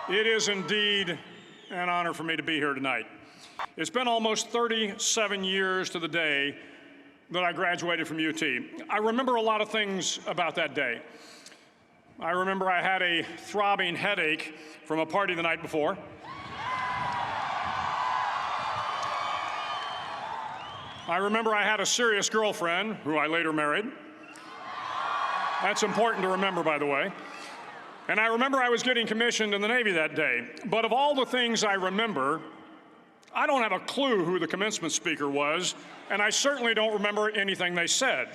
It is indeed an honor for me to be here tonight. It's been almost 37 years to the day that I graduated from UT. I remember a lot of things about that day. I remember I had a throbbing headache from a party the night before. I remember I had a serious girlfriend, who I later married. That's important to remember, by the way. And I remember I was getting commissioned in the Navy that day. But of all the things I remember, I don't have a clue who the commencement speaker was, and I certainly don't remember anything they said.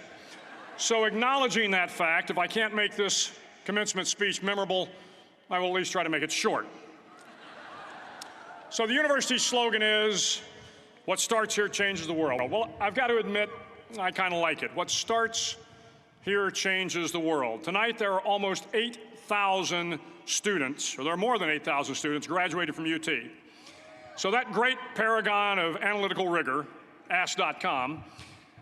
So acknowledging that fact, if I can't make this commencement speech memorable, I will at least try to make it short. So the university's slogan is, "What starts here changes the world." Well, I've got to admit, I kind of like it. What starts here changes the world. Tonight, there are almost 8,000 students, or there are more than 8,000 students graduated from UT. So that great paragon of analytical rigor, Ask.com,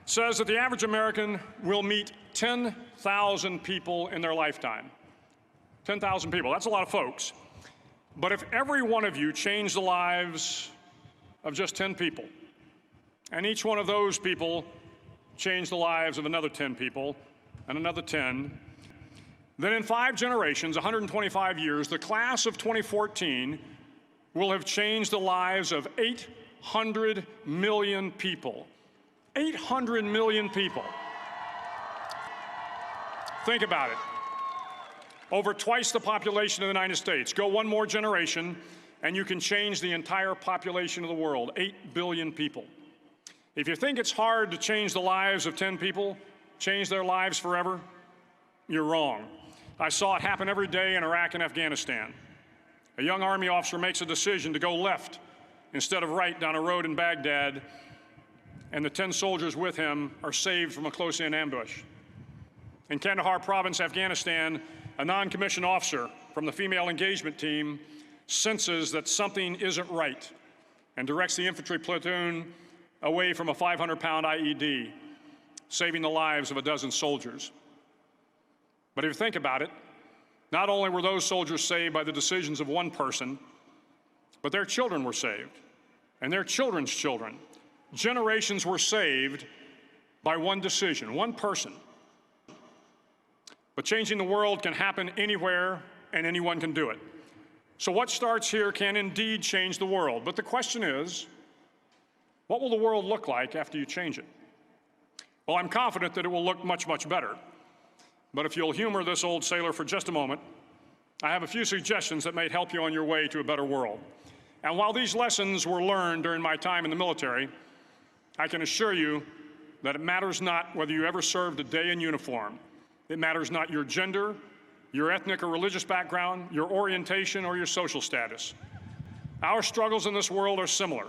says that the average American will meet 10,000 people in their lifetime. 10,000 people, that's a lot of folks. But if every one of you changed the lives of just 10 people, and each one of those people changed the lives of another 10 people, and another 10, then in 5 generations, 125 years, the class of 2014 will have changed the lives of 800 million people. 800 million people. Think about it. Over twice the population of the United States. Go one more generation, and you can change the entire population of the world, 8 billion people. If you think it's hard to change the lives of 10 people, change their lives forever, you're wrong. I saw it happen every day in Iraq and Afghanistan. A young Army officer makes a decision to go left instead of right down a road in Baghdad, and the 10 soldiers with him are saved from a close-in ambush. In Kandahar province, Afghanistan, a non-commissioned officer from the female engagement team senses that something isn't right and directs the infantry platoon away from a 500-pound IED, saving the lives of a dozen soldiers. But if you think about it, not only were those soldiers saved by the decisions of one person, but their children were saved, and their children's children. Generations were saved by one decision, one person. But changing the world can happen anywhere, and anyone can do it. So what starts here can indeed change the world. But the question is, what will the world look like after you change it? Well, I'm confident that it will look much, much better. But if you'll humor this old sailor for just a moment, I have a few suggestions that may help you on your way to a better world. And while these lessons were learned during my time in the military, I can assure you that it matters not whether you ever served a day in uniform. It matters not your gender, your ethnic or religious background, your orientation, or your social status. Our struggles in this world are similar,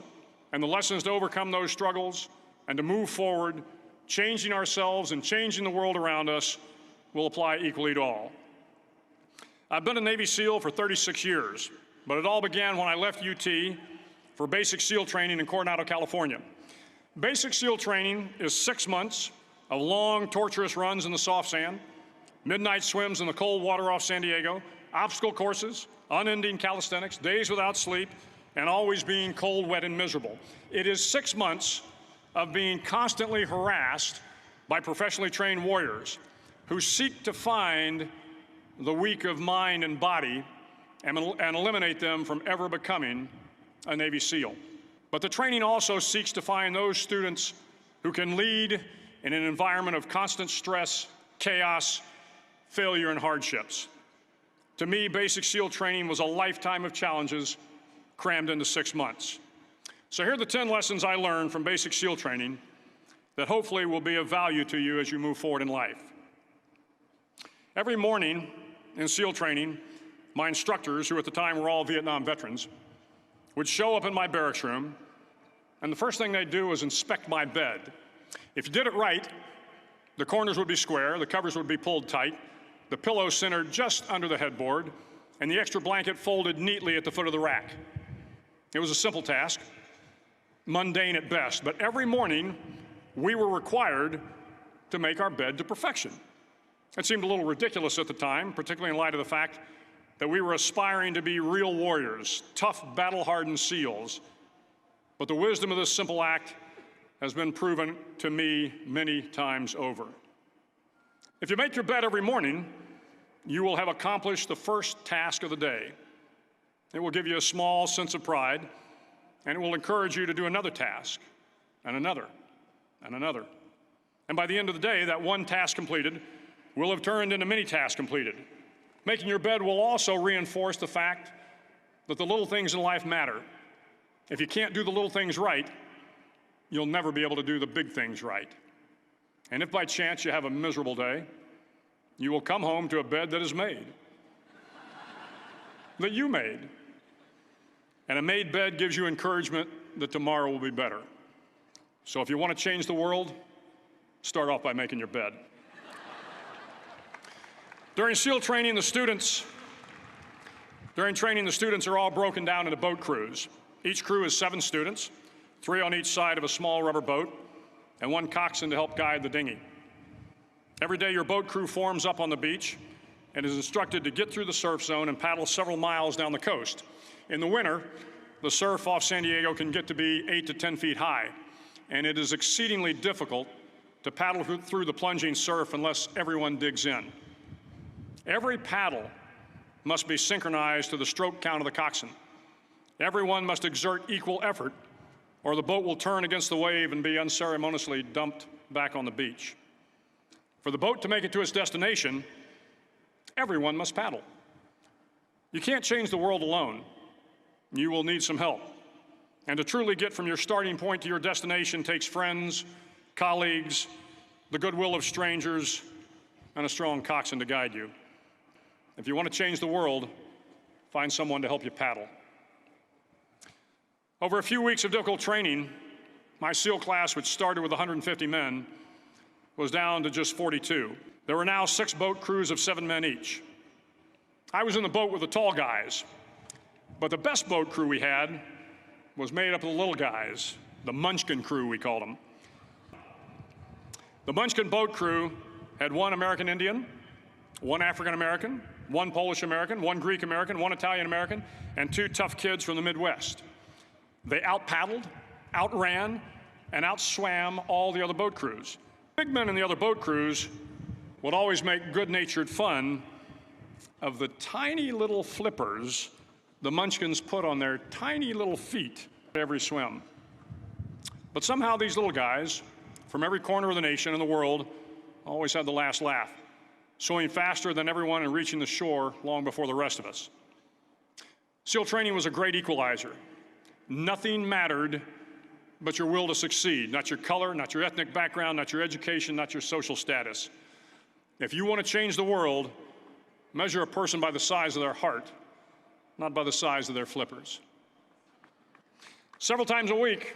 and the lessons to overcome those struggles and to move forward, changing ourselves and changing the world around us, will apply equally to all. I've been a Navy SEAL for 36 years, but it all began when I left UT for basic SEAL training in Coronado, California. Basic SEAL training is 6 months of long, torturous runs in the soft sand, midnight swims in the cold water off San Diego, obstacle courses, unending calisthenics, days without sleep, and always being cold, wet, and miserable. It is 6 months of being constantly harassed by professionally trained warriors who seek to find the weak of mind and body and eliminate them from ever becoming a Navy SEAL. But the training also seeks to find those students who can lead in an environment of constant stress, chaos, failure, and hardships. To me, basic SEAL training was a lifetime of challenges crammed into 6 months. So here are the 10 lessons I learned from basic SEAL training that hopefully will be of value to you as you move forward in life. Every morning in SEAL training, my instructors, who at the time were all Vietnam veterans, would show up in my barracks room, and the first thing they'd do was inspect my bed. If you did it right, the corners would be square, the covers would be pulled tight, the pillow centered just under the headboard, and the extra blanket folded neatly at the foot of the rack. It was a simple task, mundane at best, but every morning we were required to make our bed to perfection. It seemed a little ridiculous at the time, particularly in light of the fact that we were aspiring to be real warriors, tough, battle-hardened SEALs. But the wisdom of this simple act has been proven to me many times over. If you make your bed every morning, you will have accomplished the first task of the day. It will give you a small sense of pride, and it will encourage you to do another task, and another, and another. And by the end of the day, that one task completed will have turned into many tasks completed. Making your bed will also reinforce the fact that the little things in life matter. If you can't do the little things right, you'll never be able to do the big things right. And if by chance you have a miserable day, you will come home to a bed that is made, that you made. And a made bed gives you encouragement that tomorrow will be better. So if you want to change the world, start off by making your bed. During SEAL training, the students are all broken down into boat crews. Each crew is 7 students, 3 on each side of a small rubber boat, and 1 coxswain to help guide the dinghy. Every day, your boat crew forms up on the beach and is instructed to get through the surf zone and paddle several miles down the coast. In the winter, the surf off San Diego can get to be 8 to 10 feet high, and it is exceedingly difficult to paddle through the plunging surf unless everyone digs in. Every paddle must be synchronized to the stroke count of the coxswain. Everyone must exert equal effort, or the boat will turn against the wave and be unceremoniously dumped back on the beach. For the boat to make it to its destination, everyone must paddle. You can't change the world alone. You will need some help. And to truly get from your starting point to your destination takes friends, colleagues, the goodwill of strangers, and a strong coxswain to guide you. If you want to change the world, find someone to help you paddle. Over a few weeks of difficult training, my SEAL class, which started with 150 men, was down to just 42. There were now 6 boat crews of 7 men each. I was in the boat with the tall guys, but the best boat crew we had was made up of the little guys, the Munchkin crew, we called them. The Munchkin boat crew had 1 American Indian, 1 African American, 1 Polish American, 1 Greek American, 1 Italian American, and 2 tough kids from the Midwest. They out-paddled, outran, and outswam all the other boat crews. Big men in the other boat crews would always make good-natured fun of the tiny little flippers the Munchkins put on their tiny little feet at every swim. But somehow these little guys from every corner of the nation and the world always had the last laugh, swimming faster than everyone and reaching the shore long before the rest of us. SEAL training was a great equalizer. Nothing mattered but your will to succeed, not your color, not your ethnic background, not your education, not your social status. If you want to change the world, measure a person by the size of their heart, not by the size of their flippers. Several times a week,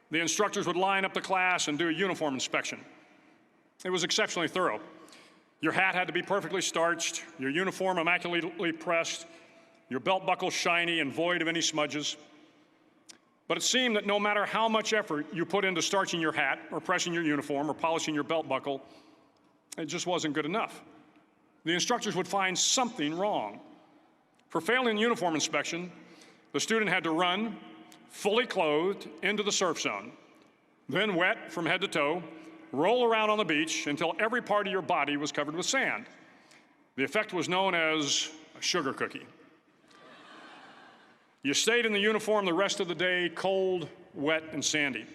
the instructors would line up the class and do a uniform inspection. It was exceptionally thorough. Your hat had to be perfectly starched, your uniform immaculately pressed, your belt buckle shiny and void of any smudges. But it seemed that no matter how much effort you put into starching your hat or pressing your uniform or polishing your belt buckle, it just wasn't good enough. The instructors would find something wrong. For failing the uniform inspection, the student had to run, fully clothed, into the surf zone, then wet from head to toe, roll around on the beach until every part of your body was covered with sand. The effect was known as a sugar cookie. You stayed in the uniform the rest of the day, cold, wet, and sandy.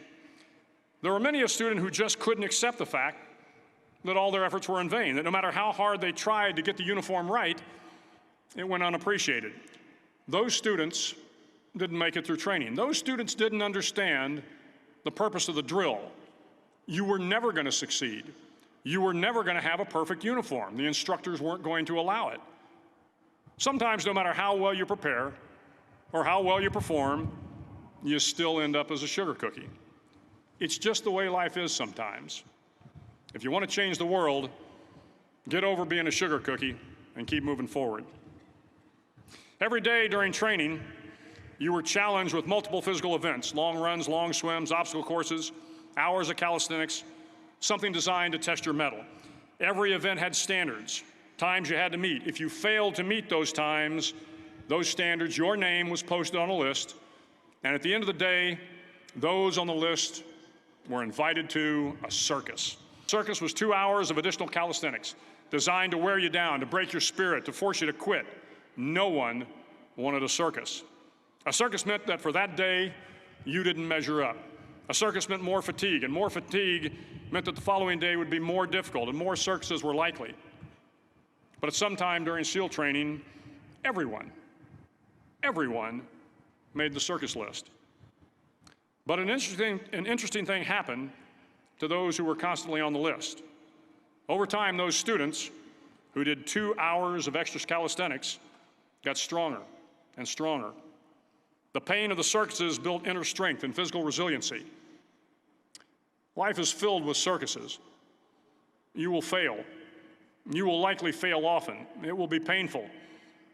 There were many a student who just couldn't accept the fact that all their efforts were in vain, that no matter how hard they tried to get the uniform right, it went unappreciated. Those students didn't make it through training. Those students didn't understand the purpose of the drill. You were never going to succeed. You were never going to have a perfect uniform. The instructors weren't going to allow it. Sometimes, no matter how well you prepare or how well you perform, you still end up as a sugar cookie. It's just the way life is sometimes. If you want to change the world, get over being a sugar cookie and keep moving forward. Every day during training, you were challenged with multiple physical events: long runs, long swims, obstacle courses, hours of calisthenics, something designed to test your mettle. Every event had standards, times you had to meet. If you failed to meet those times, those standards, your name was posted on a list, and at the end of the day, those on the list were invited to a circus. Circus was 2 hours of additional calisthenics designed to wear you down, to break your spirit, to force you to quit. No one wanted a circus. A circus meant that for that day, you didn't measure up. A circus meant more fatigue, and more fatigue meant that the following day would be more difficult, and more circuses were likely. But at some time during SEAL training, everyone made the circus list. But an interesting thing happened to those who were constantly on the list. Over time, those students who did 2 hours of extra calisthenics got stronger and stronger. The pain of the circuses built inner strength and physical resiliency. Life is filled with circuses. You will fail. You will likely fail often. It will be painful.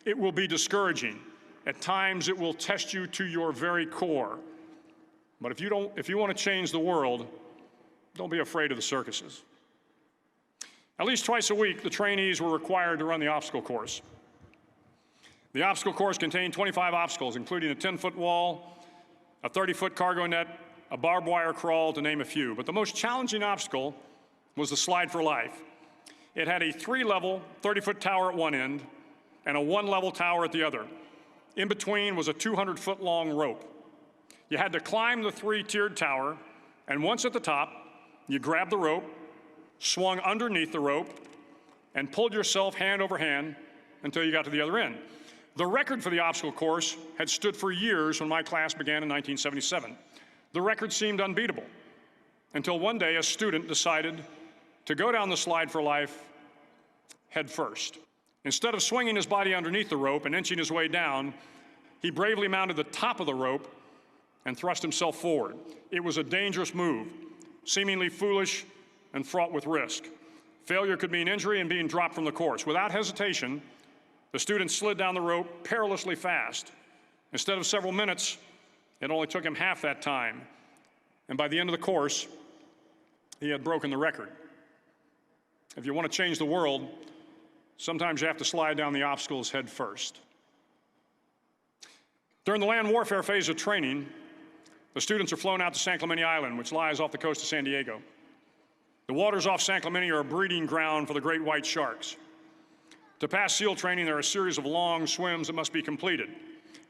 It will be discouraging. At times, it will test you to your very core. But if you want to change the world, don't be afraid of the circuses. At least twice a week, the trainees were required to run the obstacle course. The obstacle course contained 25 obstacles, including a 10-foot wall, a 30-foot cargo net, a barbed wire crawl, to name a few. But the most challenging obstacle was the slide for life. It had a 3-level, 30-foot tower at one end and a 1-level tower at the other. In between was a 200-foot-long rope. You had to climb the 3-tiered tower, and once at the top, you grabbed the rope, swung underneath the rope, and pulled yourself hand over hand until you got to the other end. The record for the obstacle course had stood for years when my class began in 1977. The record seemed unbeatable until one day a student decided to go down the slide for life head first. Instead of swinging his body underneath the rope and inching his way down, he bravely mounted the top of the rope and thrust himself forward. It was a dangerous move, seemingly foolish and fraught with risk. Failure could mean injury and being dropped from the course. Without hesitation, the student slid down the rope perilously fast. Instead of several minutes, it only took him half that time. And by the end of the course, he had broken the record. If you want to change the world, sometimes you have to slide down the obstacles head first. During the land warfare phase of training, the students are flown out to San Clemente Island, which lies off the coast of San Diego. The waters off San Clemente are a breeding ground for the great white sharks. To pass SEAL training, there are a series of long swims that must be completed.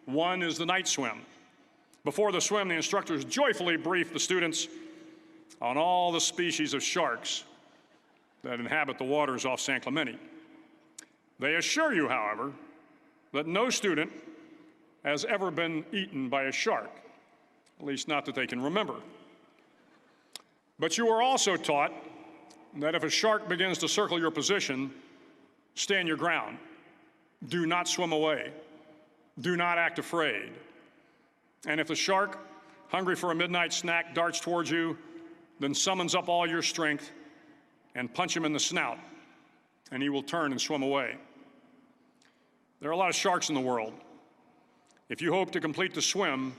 One is the night swim. Before the swim, the instructors joyfully brief the students on all the species of sharks that inhabit the waters off San Clemente. They assure you, however, that no student has ever been eaten by a shark, at least not that they can remember. But you are also taught that if a shark begins to circle your position, stand your ground. Do not swim away. Do not act afraid. And if the shark, hungry for a midnight snack, darts towards you, then summons up all your strength and punch him in the snout, and he will turn and swim away. There are a lot of sharks in the world. If you hope to complete the swim,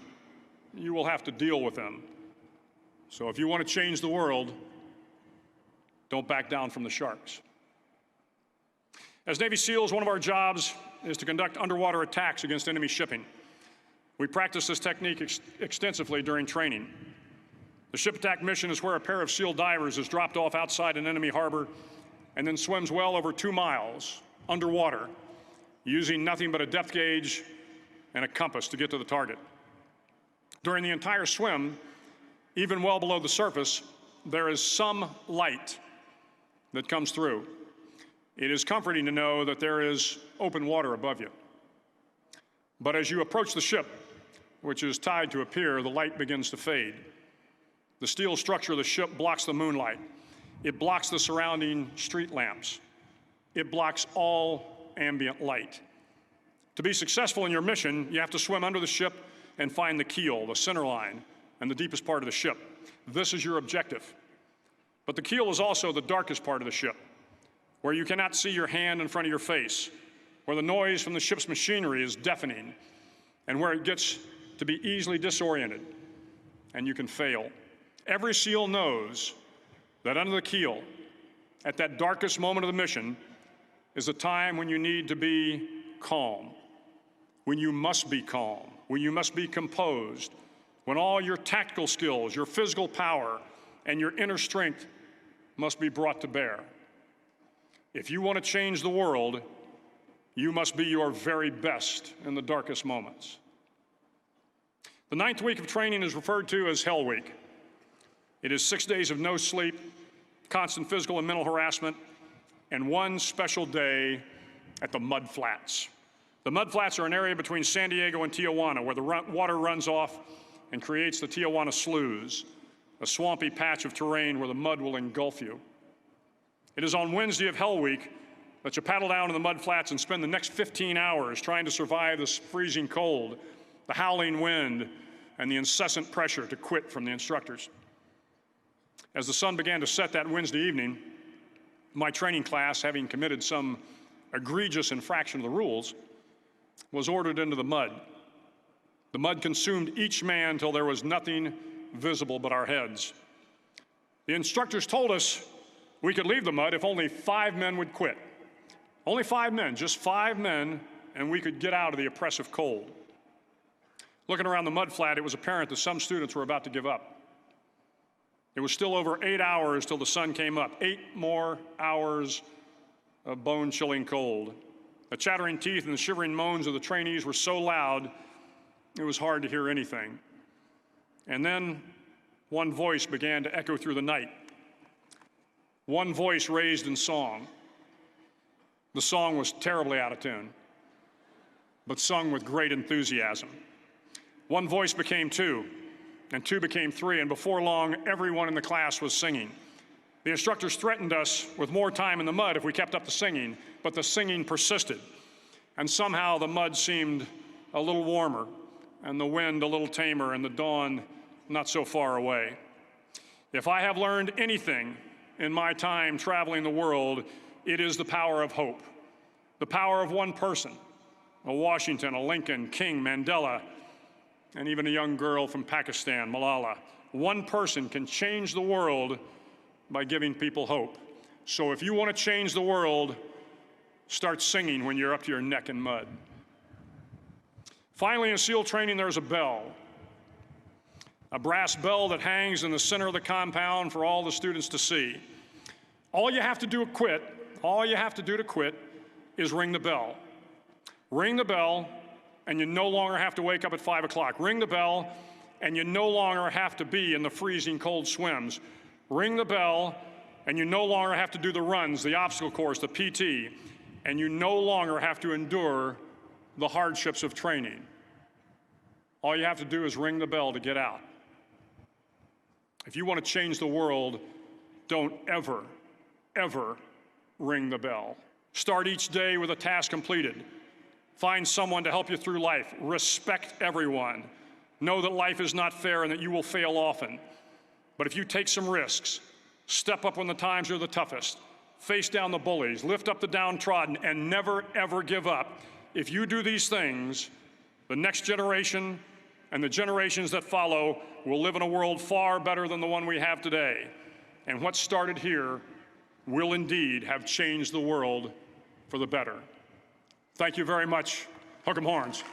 you will have to deal with them. So if you want to change the world, don't back down from the sharks. As Navy SEALs, one of our jobs is to conduct underwater attacks against enemy shipping. We practice this technique extensively during training. The ship attack mission is where a pair of SEAL divers is dropped off outside an enemy harbor and then swims well over 2 miles underwater, using nothing but a depth gauge and a compass to get to the target. During the entire swim, even well below the surface, there is some light that comes through. It is comforting to know that there is open water above you. But as you approach the ship, which is tied to a pier, the light begins to fade. The steel structure of the ship blocks the moonlight. It blocks the surrounding street lamps. It blocks all ambient light. To be successful in your mission, you have to swim under the ship and find the keel, the center line, and the deepest part of the ship. This is your objective. But the keel is also the darkest part of the ship, where you cannot see your hand in front of your face, where the noise from the ship's machinery is deafening, and where it gets to be easily disoriented, and you can fail. Every SEAL knows that under the keel, at that darkest moment of the mission, is a time when you need to be calm, when you must be calm, when you must be composed, when all your tactical skills, your physical power, and your inner strength must be brought to bear. If you want to change the world, you must be your very best in the darkest moments. The 9th week of training is referred to as Hell Week. It is 6 days of no sleep, constant physical and mental harassment, and one special day at the Mud Flats. The Mud Flats are an area between San Diego and Tijuana where the water runs off and creates the Tijuana Sloughs, a swampy patch of terrain where the mud will engulf you. It is on Wednesday of Hell Week that you paddle down to the Mud Flats and spend the next 15 hours trying to survive this freezing cold, the howling wind, and the incessant pressure to quit from the instructors. As the sun began to set that Wednesday evening, my training class, having committed some egregious infraction of the rules, was ordered into the mud. The mud consumed each man till there was nothing visible but our heads. The instructors told us we could leave the mud if only 5 men would quit. Only 5 men, just 5 men, and we could get out of the oppressive cold. Looking around the mud flat, it was apparent that some students were about to give up. It was still over 8 hours till the sun came up, 8 more hours of bone-chilling cold. The chattering teeth and the shivering moans of the trainees were so loud, it was hard to hear anything. And then one voice began to echo through the night. One voice raised in song. The song was terribly out of tune, but sung with great enthusiasm. One voice became 2, and 2 became 3, and before long, everyone in the class was singing. The instructors threatened us with more time in the mud if we kept up the singing, but the singing persisted. And somehow the mud seemed a little warmer, and the wind a little tamer, and the dawn not so far away. If I have learned anything in my time traveling the world, it is the power of hope. The power of one person, a Washington, a Lincoln, King, Mandela, and even a young girl from Pakistan, Malala. One person can change the world by giving people hope. So if you want to change the world, start singing when you're up to your neck in mud. Finally, in SEAL training, there's a bell. A brass bell that hangs in the center of the compound for all the students to see. All you have to do to quit is ring the bell. Ring the bell, and you no longer have to wake up at 5 o'clock. Ring the bell, and you no longer have to be in the freezing cold swims. Ring the bell, and you no longer have to do the runs, the obstacle course, the PT, and you no longer have to endure the hardships of training. All you have to do is ring the bell to get out. If you want to change the world, don't ever, ever ring the bell. Start each day with a task completed. Find someone to help you through life. Respect everyone. Know that life is not fair and that you will fail often. But if you take some risks, step up when the times are the toughest, face down the bullies, lift up the downtrodden, and never, ever give up, if you do these things, the next generation and the generations that follow will live in a world far better than the one we have today. And what started here will indeed have changed the world for the better. Thank you very much. Hook 'em horns.